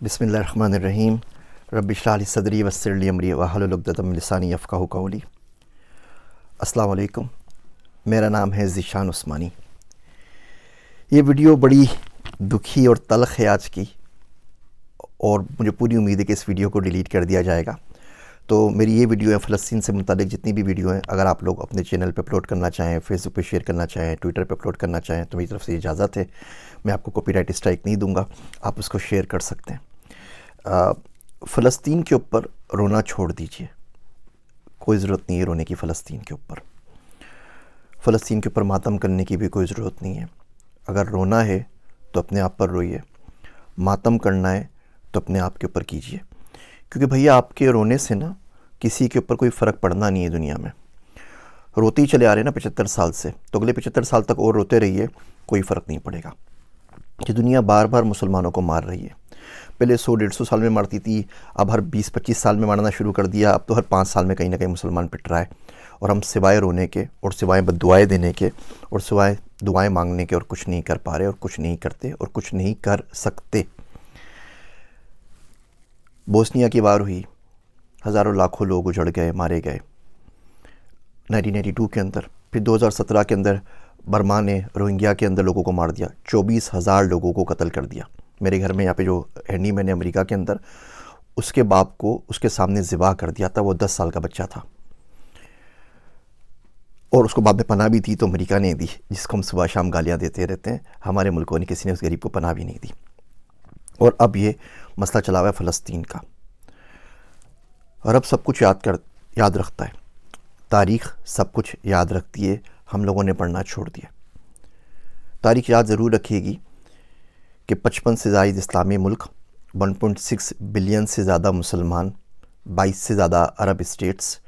बिस्मिल्लाहिर्रहमानिर्रहीम। रब्बि इश्रह ली सदरी वयस्सिर ली अमरी वहलुल उक़दतम मिन लिसानी यफ़क़हू क़ौली। अस्सलामु अलैकुम। मेरा नाम है ज़ीशान उस्मानी। ये वीडियो बड़ी दुखी और तल्ख़ है आज की, और मुझे पूरी उम्मीद है कि इस वीडियो को डिलीट कर दिया जाएगा। तो मेरी ये वीडियो है फ़लस्तीन से मुताल्लिक़ जितनी भी वीडियो हैं, अगर आप लोग अपने चैनल पे अपलोड करना चाहें, फेसबुक पे शेयर करना चाहें, ट्विटर पे अपलोड करना चाहें, तो मेरी तरफ़ से इजाज़त है। मैं आपको कॉपीराइट स्ट्राइक नहीं दूंगा, आप उसको शेयर कर सकते हैं। फ़लस्तीन के ऊपर रोना छोड़ दीजिए, कोई ज़रूरत नहीं है रोने की। फ़लस्तीन के ऊपर मातम करने की भी कोई ज़रूरत नहीं है। अगर रोना है तो अपने आप पर रोइए, मातम करना है तो अपने आप के ऊपर कीजिए, क्योंकि भैया आपके रोने से ना किसी के ऊपर कोई फ़र्क पड़ना नहीं है। दुनिया में रोते ही चले आ रहे हैं ना 75 साल से, तो अगले 75 साल तक और रोते रहिए, कोई फ़र्क नहीं पड़ेगा। कि दुनिया बार बार मुसलमानों को मार रही है। पहले 100-150 साल में मारती थी, अब हर 20-25 साल में मारना शुरू कर दिया। अब तो हर 5 साल में कहीं ना कहीं मुसलमान पिट रहा है, और हम सिवाय रोने के और सिवाय बद्दुआएं देने के और सिवाय दुआएं मांगने के और कुछ नहीं कर पा रहे, और कुछ नहीं करते, और कुछ नहीं कर सकते। बोस्निया की वार हुई, हज़ारों लाखों लोग उजड़ गए, मारे गए 1992 के अंदर। फिर 2017 के अंदर बर्मा ने रोहिंग्या के अंदर लोगों को मार दिया, 24,000 लोगों को कत्ल कर दिया। मेरे घर में यहाँ पे जो हैंडी मैन है अमेरिका के अंदर, उसके बाप को उसके सामने ज़िबा कर दिया था। वो 10 साल का बच्चा था, और उसको बाद में पनाह भी थी तो अमेरिका ने दी, जिसको हम सुबह शाम गालियाँ देते रहते हैं। हमारे मुल्कों ने, किसी ने उस गरीब को पनाह भी नहीं दी। और अब ये मसला चला हुआ है फ़लस्तीन का। अरब सब कुछ याद रखता है, तारीख़ सब कुछ याद रखती है। हम लोगों ने पढ़ना छोड़ दिया। तारीख़ याद ज़रूर रखेगी कि 55 से ज़ायद इस्लामी मुल्क, 1.6 बिलियन से ज़्यादा मुसलमान, 22 से ज़्यादा अरब स्टेट्स,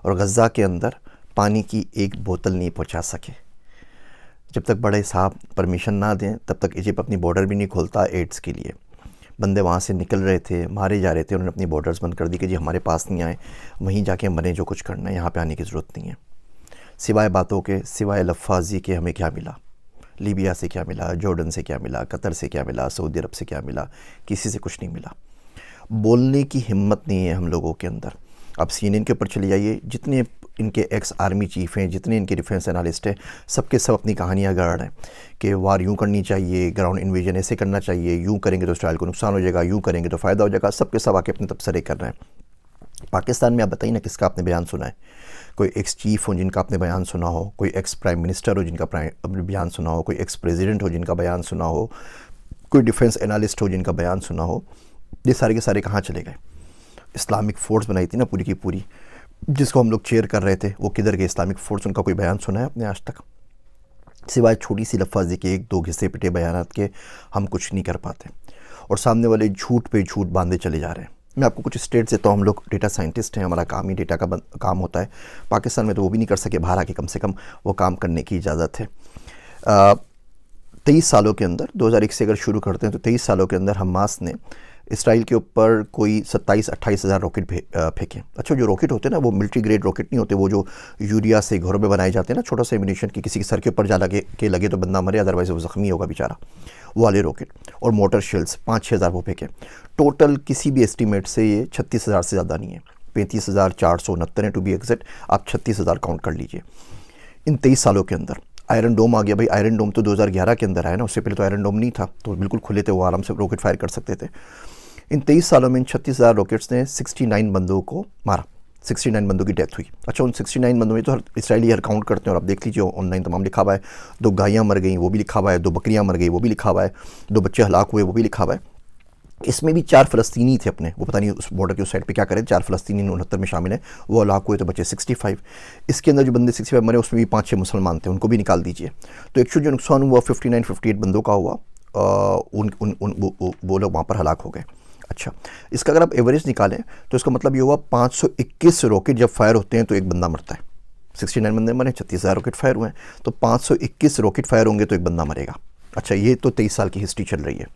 और गज़ा के अंदर पानी की एक बोतल नहीं पहुंचा सके। जब तक बड़े साहब परमिशन ना दें, तब तक इजिप्ट अपनी बॉर्डर भी नहीं खोलता एड्स के लिए। बंदे वहाँ से निकल रहे थे, मारे जा रहे थे, उन्होंने अपनी बॉर्डर्स बंद कर दी कि जी हमारे पास नहीं आए, वहीं जाके मरें, जो कुछ करना है, यहाँ पे आने की ज़रूरत नहीं है। सिवाय बातों के, सिवाय लफ्फ़ाज़ी के हमें क्या मिला? लीबिया से क्या मिला? जॉर्डन से क्या मिला? कतर से क्या मिला? सऊदी अरब से क्या मिला? किसी से कुछ नहीं मिला। बोलने की हिम्मत नहीं है हम लोगों के अंदर। अब CNN के ऊपर चले जाइए, जितने इनके एक्स आर्मी चीफ हैं, जितने इनके डिफेंस एनालिस्ट हैं, सबके सब अपनी कहानियाँ गढ़ रहे हैं कि वार यूँ करनी चाहिए, ग्राउंड इन्वेजन ऐसे करना चाहिए, यूँ करेंगे तो इसराइल को नुकसान हो जाएगा, यूँ करेंगे तो फ़ायदा हो जाएगा। सबके सब आके अपने तबसरे कर रहे हैं। पाकिस्तान में आप बताइए ना, किसका आपने बयान सुना है? कोई एक्स चीफ हो जिनका आपने बयान सुना हो, कोई एक्स प्राइम मिनिस्टर हो जिनका बयान सुना हो, कोई एक्स प्रेसिडेंट हो जिनका बयान सुना हो, कोई डिफेंस एनालिस्ट हो जिनका बयान सुना हो? ये सारे के सारे कहाँ चले गए? इस्लामिक फ़ोर्स बनाई थी ना पूरी की पूरी, जिसको हम लोग चेयर कर रहे थे, वो किधर गए इस्लामिक फ़ोर्स? उनका कोई बयान सुना है आपने आज तक? सिवाय छोटी सी लफ्ज़ी के, 1-2 घिसे पिटे बयानात के, हम कुछ नहीं कर पाते। और सामने वाले झूठ पे झूठ बांधे चले जा रहे हैं। मैं आपको कुछ स्टेट से, तो हम लोग डेटा साइंटिस्ट हैं, हमारा काम ही डेटा का काम होता है। पाकिस्तान में तो वो भी नहीं कर सके, बाहर आके कम से कम वो काम करने की इजाज़त है। 23 सालों के अंदर, 2001 से अगर शुरू करते हैं तो 23 सालों के अंदर हमास ने इसराइल के ऊपर कोई 27-28 हज़ार रॉकेट फेंके। अच्छा, जो रॉकेट होते हैं ना, वो मिलिट्री ग्रेड रॉकेट नहीं होते, वो जो यूरिया से घरों में बनाए जाते हैं ना, छोटा सा एम्यूनिशन की, किसी के सर के ऊपर जा लगे तो बंदा मरे, अदरवाइज़ वो ज़ख्मी होगा बेचारा, वो वाले रॉकेट। और मोटर शेल्स 5-6 हज़ार वो फेंके। टोटल किसी भी एस्टीमेट से ये 36,000 से ज़्यादा नहीं है, 35,469 है टू बी एग्जैक्ट। आप 36,000 काउंट कर लीजिए इन 23 सालों के अंदर। आयरन डोम आ गया भाई। आयरन डोम तो 2011 के अंदर आया ना, उससे पहले तो आयरन डोम नहीं था, तो बिल्कुल खुले थे, वो आराम से रॉकेट फायर कर सकते थे। इन 23 सालों में इन 36,000 रॉकेट्स ने 69 बंदों को मारा, 69 बंदों की डेथ हुई। अच्छा, उन 69 बंदों में तो हर इसराइली हर काउंट करते हैं, और आप देख लीजिए ऑनलाइन तमाम लिखा हुआ है। 2 गायें मर गई, वो भी लिखा हुआ है। 2 बकरियां मर गई, वो भी लिखा हुआ है। 2 बच्चे हलाक हुए, वो भी लिखा हुआ है। इसमें भी 4 फ़लस्तीनी थे अपने, वो पता नहीं उस बॉर्डर के उस साइड पे क्या करें। 4 फ़लस्तीनी 69 में शामिल हैं, वो हलाक हुए तो बचे 65। इसके अंदर जो बंदे 65 मरे, उसमें भी 5-6 मुसलमान थे, उनको भी निकाल दीजिए। तो एक्चुअल जो नुकसान हुआ 59-58 बंदों का हुआ। वो लोग वहाँ पर हलाक हो गए। अच्छा, इसका अगर आप एवरेज निकालें तो इसका मतलब ये हुआ 521 रॉकेट जब फायर होते हैं तो एक बंदा मरता है। 69 बंदे मरे, 36,000 रॉकेट फायर हुए हैं, तो 521 रॉकेट फायर होंगे तो एक बंदा मरेगा। अच्छा, ये तो 23 साल की हिस्ट्री चल रही है।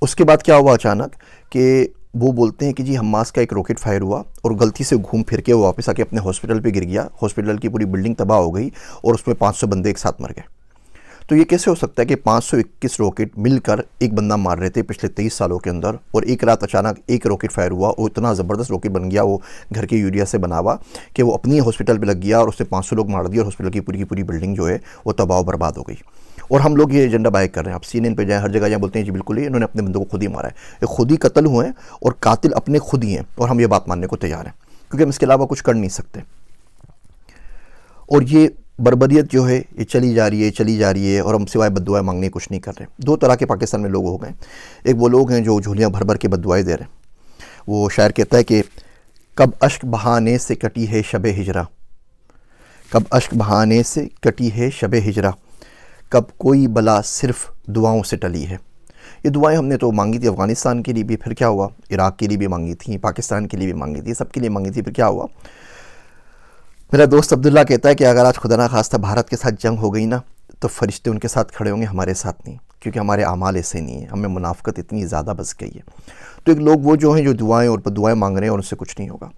उसके बाद क्या हुआ अचानक कि वो बोलते हैं कि जी हमास का एक रॉकेट फायर हुआ और गलती से घूम फिर के वो वापस आके अपने हॉस्पिटल पे गिर गया, हॉस्पिटल की पूरी बिल्डिंग तबाह हो गई और उसमें 500 बंदे एक साथ मर गए। तो ये कैसे हो सकता है कि 521 रॉकेट मिलकर एक बंदा मार रहे थे पिछले 23 सालों के अंदर, और एक रात अचानक एक रॉकेट फायर हुआ और इतना ज़बरदस्त रॉकेट बन गया, वो घर के यूरिया से बना हुआ, कि वो अपनी हॉस्पिटल पे लग गया और उसने 500 लोग मार दिए और हॉस्पिटल की पूरी बिल्डिंग जो है वो तबाह बर्बाद हो गई। और हम लोग ये एजेंडा बाय कर रहे हैं। आप CNN पे जाएं, हर जगह जाएं, बोलते हैं जी बिल्कुल ही इन्होंने अपने बंदों को खुद ही मारा है, ये खुद ही कत्ल हुए हैं और कातिल अपने खुद ही हैं, और हम ये बात मानने को तैयार हैं क्योंकि हम इसके अलावा कुछ कर नहीं सकते। और ये बर्बरियत जो है ये चली जा रही है और हम सिवाय बद्दुआएं मांगने कुछ नहीं कर रहे। दो तरह के पाकिस्तान में लोग हो गए। एक वो लोग हैं जो झोलियाँ भर भर के बद्दुआएं दे रहे हैं। वो शायर कहता है कि कब अश्क बहाने से कटी है शब हिजरा, कब अश्क बहाने से कटी है शब हिजरा, कब कोई बला सिर्फ दुआओं से टली है। ये दुआएं हमने तो मांगी थी अफ़गानिस्तान के लिए भी, फिर क्या हुआ, इराक़ के लिए भी मांगी थी, पाकिस्तान के लिए भी मांगी थी, सबके लिए मांगी थी, फिर क्या हुआ। मेरा दोस्त अब्दुल्ला कहता है कि अगर आज खुदा ना खास्ता भारत के साथ जंग हो गई ना, तो फरिश्ते उनके साथ खड़े होंगे, हमारे साथ नहीं, क्योंकि हमारे आमाल ऐसे नहीं है, हमें मुनाफ़क़त इतनी ज़्यादा बस गई है। तो एक लोग वो जो हैं जो दुआएं और बद्दुआएं मांग रहे हैं और उनसे कुछ नहीं होगा।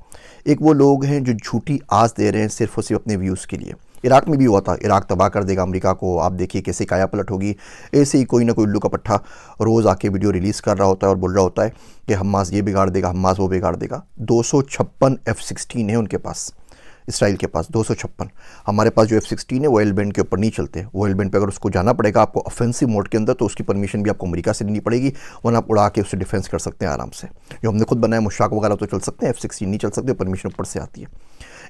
एक वो लोग हैं जो झूठी आस दे रहे हैं सिर्फ और सिर्फ अपने व्यूज़ के लिए। इराक़ में भी हुआ था, इराक़ तबाह कर देगा अमेरिका को, आप देखिए कैसे काया पलट होगी। ऐसे ही कोई ना कोई उल्लू का पट्ठा रोज़ आके वीडियो रिलीज़ कर रहा होता है और बोल रहा होता है कि हमास ये बिगाड़ देगा, हमास वो बिगाड़ देगा। 256 F-16 है उनके पास, इसराइल के पास 256। हमारे पास जो F-16 है वो एल बैंड के ऊपर नहीं चलते। वो एल बैंड पे अगर उसको जाना पड़ेगा आपको ऑफेंसिव मोड के अंदर, तो उसकी परमिशन भी आपको अमेरिका से लेनी पड़ेगी, वरना आप उड़ा के उससे डिफेंस कर सकते हैं आराम से। जो हमने खुद बनाया मुशाक वगैरह तो चल सकते हैं, F-16 नहीं चल सकते, परमिशन ऊपर से आती है।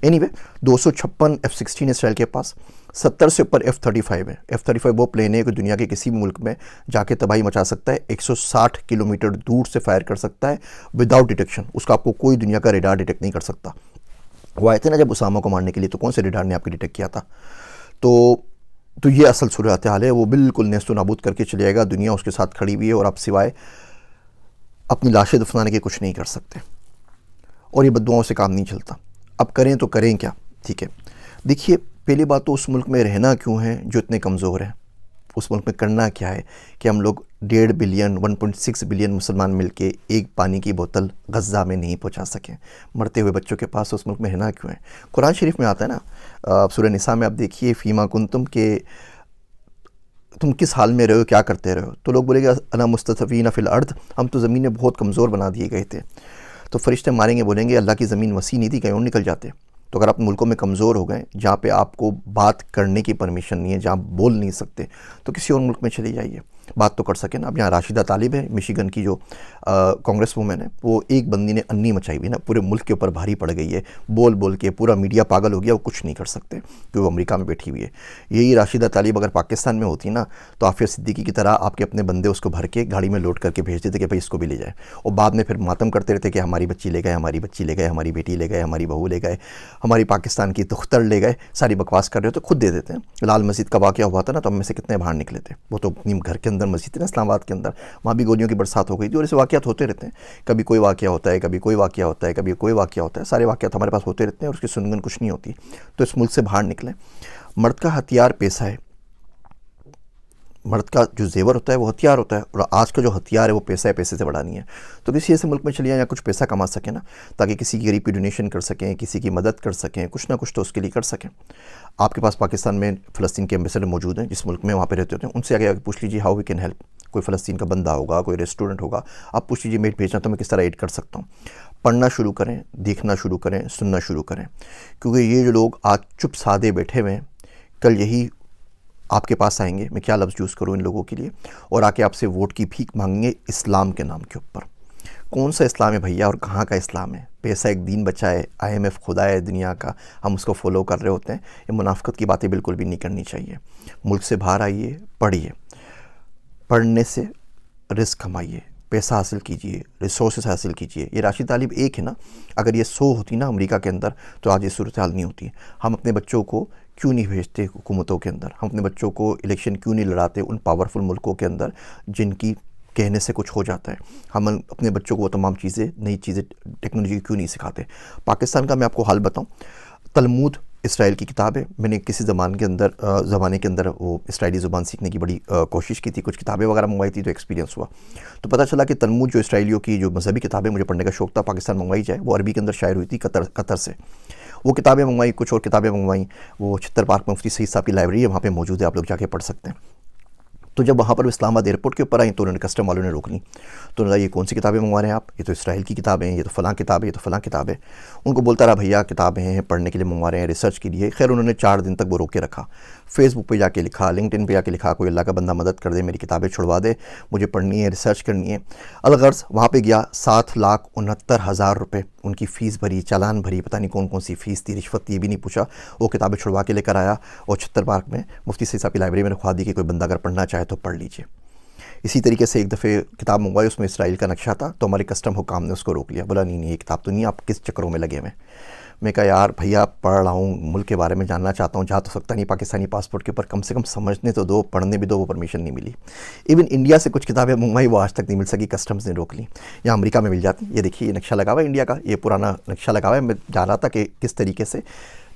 एनीवे 256 F-16 इसराइल के पास, 70 से ऊपर F-35 है। F-35 वो प्लेन है कि दुनिया के किसी भी मुल्क में जाके तबाही मचा सकता है, 160 किलोमीटर दूर से फायर कर सकता है विदाउट डिटेक्शन। उसका आपको कोई दुनिया का रेडार डिटेक्ट नहीं कर सकता। वो आए थे ना जब उसामा को मारने के लिए, तो कौन से रेडार ने आपको डिटेक्ट किया था। तो ये असल सूरत हाल है। वो बिल्कुल नेस्तो नाबूद करके चले जाएगा, दुनिया उसके साथ खड़ी हुई है और आप सिवाय अपनी लाशें दफनाने के कुछ नहीं कर सकते। और ये बद्दुआओं से काम नहीं चलता। अब करें तो करें क्या, ठीक है। देखिए पहली बात तो उस मुल्क में रहना क्यों है जो इतने कमज़ोर हैं। उस मुल्क में करना क्या है कि हम लोग 1.5 बिलियन 1.6 बिलियन मुसलमान मिलके एक पानी की बोतल गज़ा में नहीं पहुंचा सकें। मरते हुए बच्चों के पास उस मुल्क में रहना क्यों है। कुरान शरीफ में आता है ना, सूरह निसा में आप देखिए, फ़ीमा कुंतुम के तुम किस हाल में रहो, क्या करते रहो। तो लोग बोलेंगे अना मुस्तफ़ीना फ़िल अर्द, हम तो ज़मीन में बहुत कमज़ोर बना दिए गए थे। तो फरिश्ते मारेंगे, बोलेंगे अल्लाह की ज़मीन वसी नहीं थी, कहीं और निकल जाते। तो अगर आप मुल्कों में कमज़ोर हो गए जहाँ पे आपको बात करने की परमिशन नहीं है, जहाँ बोल नहीं सकते, तो किसी और मुल्क में चले जाइए, बात तो कर सकें ना। अब यहाँ राशिदा तालिब है, मिशिगन की जो कांग्रेस वूमेन है, वो एक बंदी ने अन्नी मचाई हुई ना, पूरे मुल्क के ऊपर भारी पड़ गई है, बोल बोल के पूरा मीडिया पागल हो गया, वो कुछ नहीं कर सकते क्योंकि वो अमेरिका में बैठी हुई है। यही राशिदा तालिब अगर पाकिस्तान में होती ना, तो आफिया सिद्दीकी की तरह आपके अपने बंदे उसको भर के गाड़ी में लोड करके भेज देते कि भाई इसको भी ले जाए, और बाद में फिर मातम करते रहते कि हमारी बच्ची ले गए, हमारी बच्ची ले गए, हमारी बेटी ले गए, हमारी बहू ले गए, हमारी पाकिस्तान की तुख्तर ले गए। सारी बकवास कर रहे हो तो खुद दे देते हैं। लाल मस्जिद का वाक़या हुआ था ना, तो हम में से कितने बाहर निकले थे। वो तो अपनी घर के अंदर मस्जिद थी ना इस्लामाबाद के अंदर, वहाँ भी गोलियों की बरसात हो गई थी। और ऐसे वाक़यात होते रहते हैं, कभी कोई वाक़या होता है, कभी कोई वाक़या होता है, कभी कोई वाक़या होता है। सारे वाक़यात हमारे पास होते रहते हैं और उसकी सुनगन कुछ नहीं होती। तो इस मुल्क से बाहर निकलें। मर्द का हथियार पैसा है, मर्द का जो जेवर होता है वो हथियार होता है, और आज का जो हथियार है वो पैसा है, पैसे से बड़ा नहीं है। तो किसी ऐसे मुल्क में चलिए या कुछ पैसा कमा सकें ना, ताकि किसी की गरीब की डोनेशन कर सकें, किसी की मदद कर सकें, कुछ ना कुछ तो उसके लिए कर सकें। आपके पास पाकिस्तान में फ़लस्तीन के एम्बेसडर मौजूद हैं, जिस मुल्क में वहाँ पे रहते होते हैं, उनसे आगे पूछ लीजिए हाउ वी कैन हेल्प। कोई फ़लस्तीन का बंदा होगा, कोई रेस्टोरेंट होगा, आप पूछ लीजिए मेट भेजना तो मैं किस तरह एड कर सकता हूँ। पढ़ना शुरू करें, देखना शुरू करें, सुनना शुरू करें, क्योंकि ये जो लोग आज चुप सादे बैठे हुए हैं, कल यही आपके पास आएंगे, मैं क्या लफ्ज़ यूज़ करूँ इन लोगों के लिए, और आके आपसे वोट की भीख मांगेंगे इस्लाम के नाम के ऊपर। कौन सा इस्लाम है भैया और कहाँ का इस्लाम है। पैसा एक दीन बचा है, IMF खुदा है दुनिया का, हम उसको फॉलो कर रहे होते हैं। ये मुनाफिकत की बातें बिल्कुल भी नहीं करनी चाहिए। मुल्क से बाहर आइए, पढ़िए, पढ़ने से रिस्क कमाइए, पैसा हासिल कीजिए, रिसोर्सेज हासिल कीजिए। ये राशिद तालिब एक है ना, अगर ये 100 होती ना अमेरिका के अंदर, तो आज ये सूरत हाल नहीं होती। हम अपने बच्चों को क्यों नहीं भेजते हुकूमतों के अंदर, हम अपने बच्चों को इलेक्शन क्यों नहीं लड़ाते उन पावरफुल मुल्कों के अंदर जिनकी कहने से कुछ हो जाता है। हम अपने बच्चों को वो तमाम चीज़ें, नई चीज़ें, टेक्नोलॉजी क्यों नहीं सिखाते। पाकिस्तान का मैं आपको हाल बताऊँ, तलमूद इसराइल की किताब है। मैंने किसी ज़माने के अंदर वो इसराइली ज़ुबान सीखने की बड़ी कोशिश की थी, कुछ किताबें वगैरह मंगवाई थी, तो एक्सपीरियंस हुआ। तो पता चला कि तलमूद जो इसराइलियों की जो मजहबी किताबें मुझे पढ़ने का शौक़ था, पाकिस्तान मंगवाई जाए, वो अरबी के अंदर शायर हुई थी कतर से। वो किताबें मंगवाई, कुछ और किताबें मंगवाई, वो छित्तर पार्क में मुफ्ती सईद साहब की लाइब्रेरी है, वहाँ पे मौजूद है, आप लोग जाके पढ़ सकते हैं। तो जब वहाँ पर इस्लामाबाद एयरपोर्ट के ऊपर आई तो उन्होंने कस्टम वालों ने रोक ली। तो उन्होंने कहा ये कौन सी किताबें मंगवा रहे हैं आप, ये तो इसराइल की किताबें हैं, ये तो फ़लाँ किताब है, ये तो फ़लाँ किताब है। उनको बोलता रहा भैया किताबें हैं, पढ़ने के लिए मंगवा रहे हैं, रिसर्च के लिए। खैर उन्होंने 4 दिन तक वो रोक के रखा। फेसबुक पे जाके लिखा, लिंक्डइन पे जाके लिखा, कोई अल्लाह का बंदा मदद कर दे, मेरी किताबें छुड़वा दे, मुझे पढ़नी है, रिसर्च करनी है। अलगर्ज़ वहाँ पे गया, 7,69,000 रुपये उनकी फ़ीस भरी, चालान भरी, पता नहीं कौन कौन सी फ़ीस थी, रिश्वत थी, ये भी नहीं पूछा। वो किताबें छुड़वा के लेकर आया और छत्तर पार्क में मुफ्ती सईद साहब की लाइब्रेरी में रखवा दी कि कोई बंदा अगर पढ़ना चाहे तो पढ़ लीजिए। इसी तरीके से एक दफ़े किताब मंगवाई, उसमें इसराइल का नक्शा था, तो हमारे कस्टम हुकाम ने उसको रोक लिया। बोला नहीं नहीं ये किताब तो नहीं, आप किस चक्करों में लगे हुए। मैं कहा यार भैया पढ़ रहा हूँ, मुल्क के बारे में जानना चाहता हूँ, जा तो सकता नहीं पाकिस्तानी पासपोर्ट के ऊपर, कम से कम समझने तो दो, पढ़ने भी दो। वो परमिशन नहीं मिली। इवन इंडिया से कुछ किताबें मंगवाई, वो आज तक नहीं मिल सकी, कस्टम्स ने रोक ली। या अमेरिका में मिल जाती। ये देखिए ये नक्शा लगा हुआ है इंडिया का, ये पुराना नक्शा लगा हुआ है। मैं जा रहा था कि किस तरीके से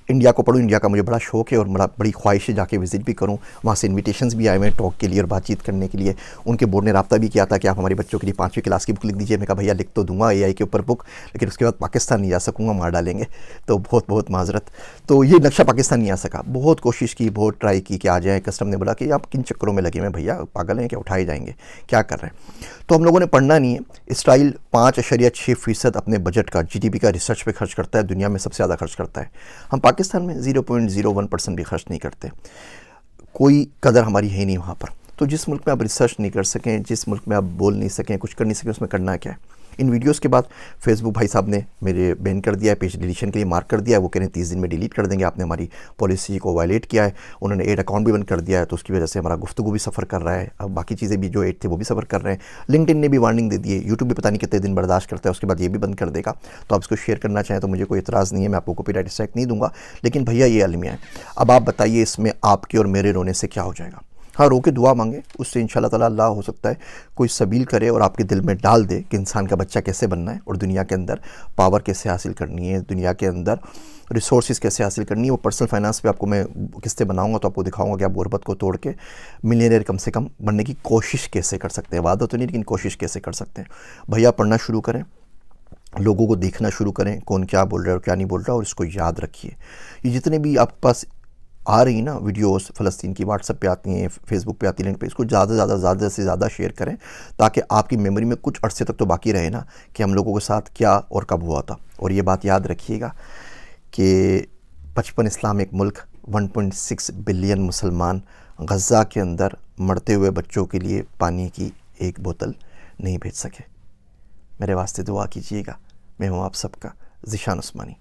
इंडिया को पढ़ूँ, इंडिया का मुझे बड़ा शौक़ है और बड़ी ख्वाहिश है जाके विज़िट भी करूँ। वहाँ से इन्विटेशंस भी आए हुए हैं टॉक के लिए और बातचीत करने के लिए। उनके बोर्ड ने रब्ता भी किया था कि आप हमारे बच्चों के लिए 5वीं क्लास की बुक लिख दीजिए। मैं कहा भैया लिख तो दूंगा AI के ऊपर बुक, लेकिन उसके बाद पाकिस्तान नहीं जा सकूँगा, मार डालेंगे, तो बहुत बहुत माजरत। तो ये नक्शा पाकिस्तान नहीं आ सका। बहुत कोशिश की, बहुत ट्राई की कि आ जाए। कस्टम ने बोला कि आप किन चक्करों में लगे हुए भैया, पागल हैं क्या, उठाए जाएंगे, क्या कर रहे हैं। तो हम लोगों ने पढ़ना नहीं है। इसराइल 5.6% अपने बजट का, GDP का रिसर्च पे खर्च करता है, दुनिया में सबसे ज़्यादा खर्च करता है। हम पाकिस्तान में 0.01% भी खर्च नहीं करते। कोई कदर हमारी है नहीं वहाँ पर। तो जिस मुल्क में आप रिसर्च नहीं कर सकें, जिस मुल्क में आप बोल नहीं सकें, कुछ कर नहीं सकें, उसमें करना क्या है। इन वीडियोस के बाद फेसबुक भाई साहब ने मेरे बैन कर दिया है, पेज डिलीशन के लिए मार्क कर दिया है। वो कह रहे हैं 30 दिन में डिलीट कर देंगे, आपने हमारी पॉलिसी को वायलेट किया है। उन्होंने 8 अकाउंट भी बंद कर दिया है, तो उसकी वजह से हमारा गुफ्तगू भी सफ़र कर रहा है। अब बाकी चीज़ें भी जो 8 थे वो भी सफ़र कर रहे हैं। लिंक्डइन ने भी वार्निंग दे दी है। यूट्यूब भी पता नहीं कितने दिन बर्दाश्त करता है, उसके बाद ये भी बंद कर देगा। तो आप इसको शेयर करना चाहें तो मुझे कोई इतराज़ नहीं है, मैं आपको कॉपीराइट स्ट्राइक नहीं दूंगा। लेकिन भैया ये अलमिया है। अब आप बताइए इसमें आपके और मेरे रोने से क्या हो जाएगा। हाँ, रो के दुआ मांगे, उससे इंशाल्लाह ताला अल्लाह हो सकता है कोई सबील करे और आपके दिल में डाल दे कि इंसान का बच्चा कैसे बनना है और दुनिया के अंदर पावर कैसे हासिल करनी है, दुनिया के अंदर रिसोर्सेज कैसे हासिल करनी है। वो पर्सनल फाइनेंस पे आपको मैं किस्तें बनाऊंगा तो आपको दिखाऊंगा कि आप गुर्बत को तोड़ के मिलियनेयर कम से कम बनने की कोशिश कैसे कर सकते हैं। वादा तो नहीं, लेकिन कोशिश कैसे कर सकते हैं। भैया पढ़ना शुरू करें, लोगों को देखना शुरू करें, कौन क्या बोल रहा है और क्या नहीं बोल रहा, और इसको याद रखिए। ये जितने भी आपके पास आ रही ना वीडियोस फ़लस्तीन की, व्हाट्सएप पे आती हैं, फेसबुक पे आती हैं, लिंक पे, इसको ज़्यादा से ज़्यादा शेयर करें ताकि आपकी मेमोरी में कुछ अरसे तक तो बाकी रहे ना कि हम लोगों के साथ क्या और कब हुआ था। और ये बात याद रखिएगा कि 55 इस्लामिक मुल्क, 1.6 बिलियन मुसलमान गज़ा के अंदर मरते हुए बच्चों के लिए पानी की एक बोतल नहीं भेज सके। मेरे वास्ते दुआ कीजिएगा। मैं हूँ आप सबका ज़ीशान उस्मानी।